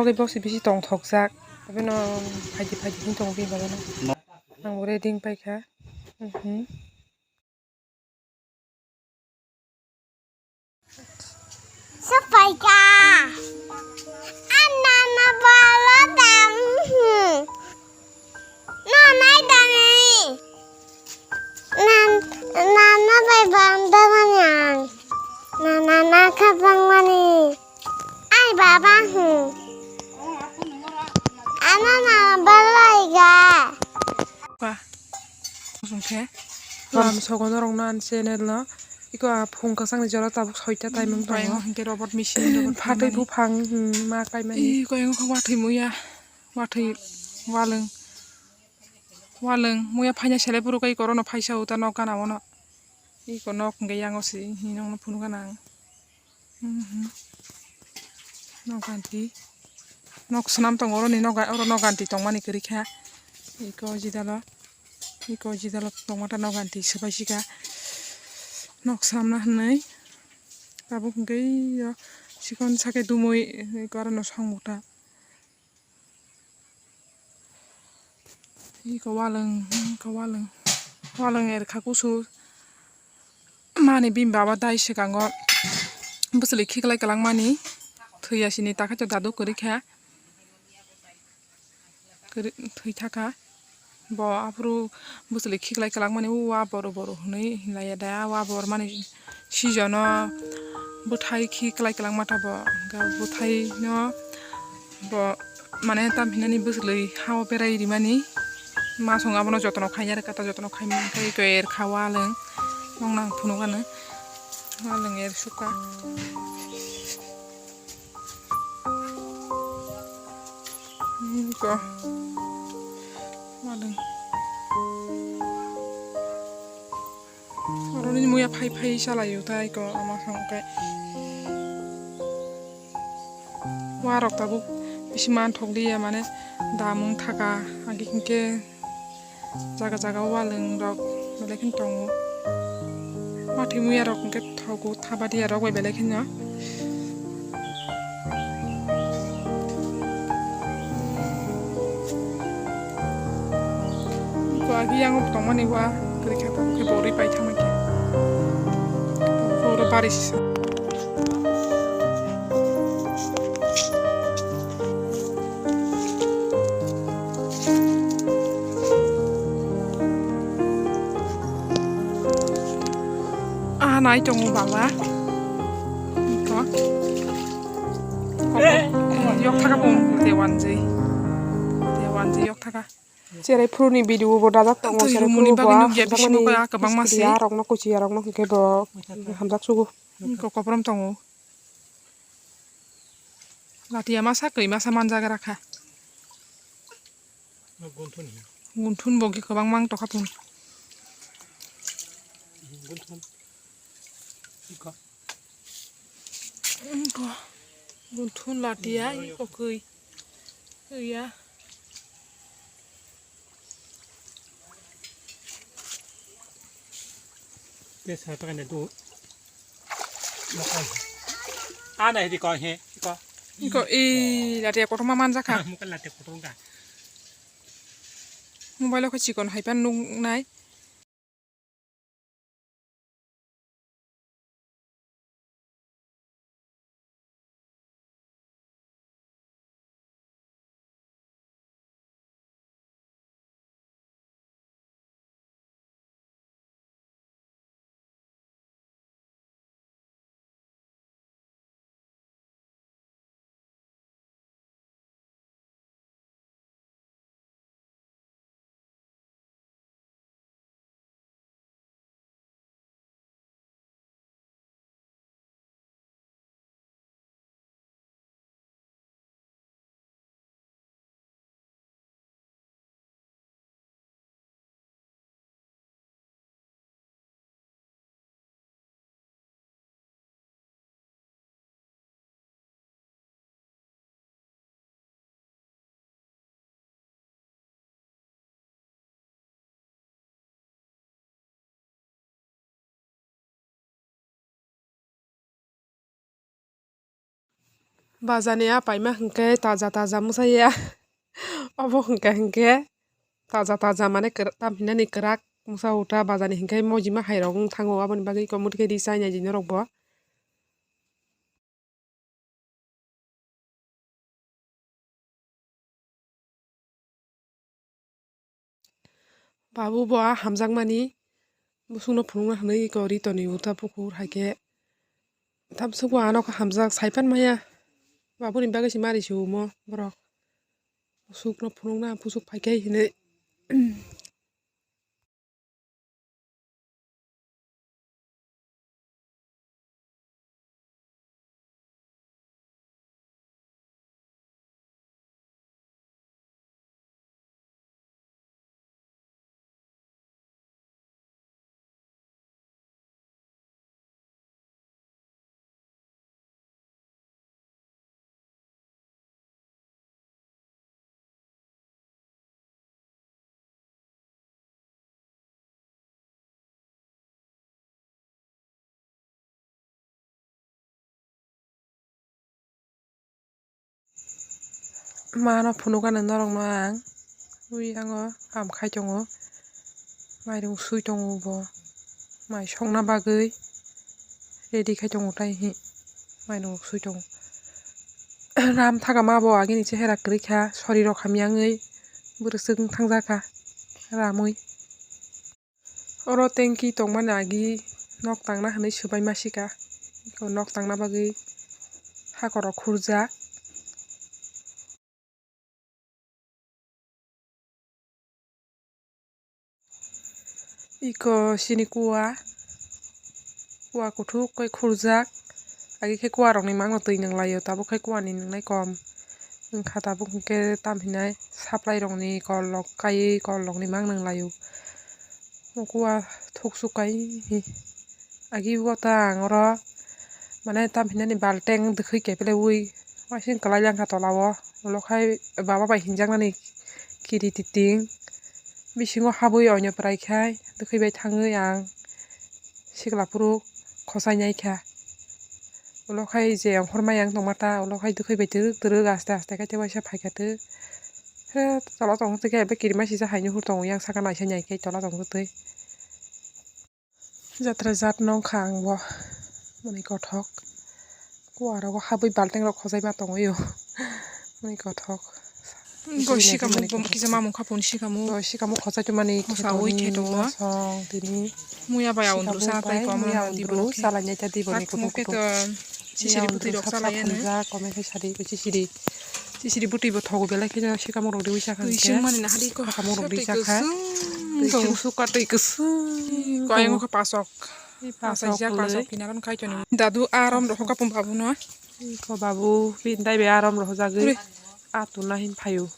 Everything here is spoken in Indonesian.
lagi box bisi tong thokjak tapi no phaidi hin tong bi baba no nang reading paikha Sapaika anana bala dang nanai dani nana bai bang damanyang nana kabang mani ai baba anana balaiga wah sungke ram sogono rong nan channel no iko phung ka sang ni jara tabuk soita taimung tongo hingke robot machine robot phatai bu phang ma kai mani iko yang ko wathai muya wathai waleng muya phainya sele puru kai korono phaisa uta no kana wono iko nok nge yang osi hinong no phunu kana no ganti nok sanam tong oro ni no ganti tong mani keri kha iko jidalo tong mata no ganti sebai sika nok samna hnai tabuk nge yo sikon sake dumoi iko aro no songmuta iko waleng er khakusu mani bimba ba dai sekango busli khiklai kalang mani thuyasini takha to dadu kori kha thui thaka bo apru busli khiklai kalang mani wa boro hnai hilaya da wa bor mani sijono buthai khiklai kalang mata bo ga buthai no bo mane tam hinani busli hawo berai ri mani ma songa bono jotono khaiya kata jotono khaiman kai ko er khawaleng nang phunu kana waleng er suka ko waleng oro ni muya phai salayu tai ko ama sangkai warok tabu bisiman thokli ya mane damung thaka agi hingke jaga waleng rok belekin tongo mati muya rok hingke thogu thabadi rok bai belekin no ko agi yang tong mani wa kri kha ke bori pai thamake puro paris nai chong bawa ko yok thaka bong dewanji yok thaka cerai pruni video bo dajak tongo cerai muni babi no gya bisimo ko akabang mase ya rok no kuchi rok no ke bo hamjak sugu ko koprom tongo latia masa kei masa manjaga rakha guntun bogi kabang mang to khapun guntun latia iko kei ya Desa to kan tu. Ana di ko he iko latia ko ma manja kha mukan late ko tonga mobile ko chikon haipan nung nai Bazania paima hengke taza musaya. Abo hengke taza mane tamhina ni kerak musa uta bazani hengke mojima hairong thango aboni bagi ko mutke di sanya jino rokbo. Babu bo hamjang mani busungno phunungna hanai ko ritoni uta pukur haike tam sugwa anok hamjak saipan maya babuni bagi si mari sumo borok busukno phunungna pusuk phaike hinai mano phunugan norong no ang ui ango am khai tongo mairung sui tongo bo mai songna bagui ready khai tongo tai hi mairung sui tongo ram thaga ma bo agini chehera krikha soriro khamyangui burusung thangjaka ramui oro tengki tongmani agi nok tangna hanai subai masika ko nok tangna bagui hakoro khurjak iko sini kuwa kuthuk kai khurjak agi khai kuwa rok ni mangno tui nanglayo tabo khai kuwa ni nangnai kom wngkha tabo hingke tamhinai supply rok ni kol rok kai kol rok ni mang nanglayo kuwa thuksuk kai hi agi wata oro mane tamhinai ni balteng dkhoi kepele ui wasin kalai langkha tolao ulokhai baba bai hingjaknani kiri titing bisingo habui onyo prai khai dkhoi bai thangui ang siklapuruk khosai naikha ulokhai je angkhormai ang tongmata ulokhai dkhoi bai truk aste kai waisa phaikhatui he tola tong tei be kirima sisa hainu hur tong yang saka naisa nyai kai tola tong tei jatra jat nongkha ang bo mani kothok kuara go habui balteng rok khosai ma tongoyo mani kothok Goshikamu kisa mamu kapun shikamu goshikamu khosai tumani sawi khetongo song tini muya baya undru sa tai ko amra dibro salanya ta diboni ko to sisiri puti rok salaya ne kome khai sari sisiri puti bo thogo belai khe shikamu rok dewi sakha ising mani na hadi ko kamu rok di sakha tong suka tei kusu ko ayong ko pasok pasok pinaron khai choni dadu aram rok kapum babu no ko babu pindai be aram rok jagui atuna hin phayu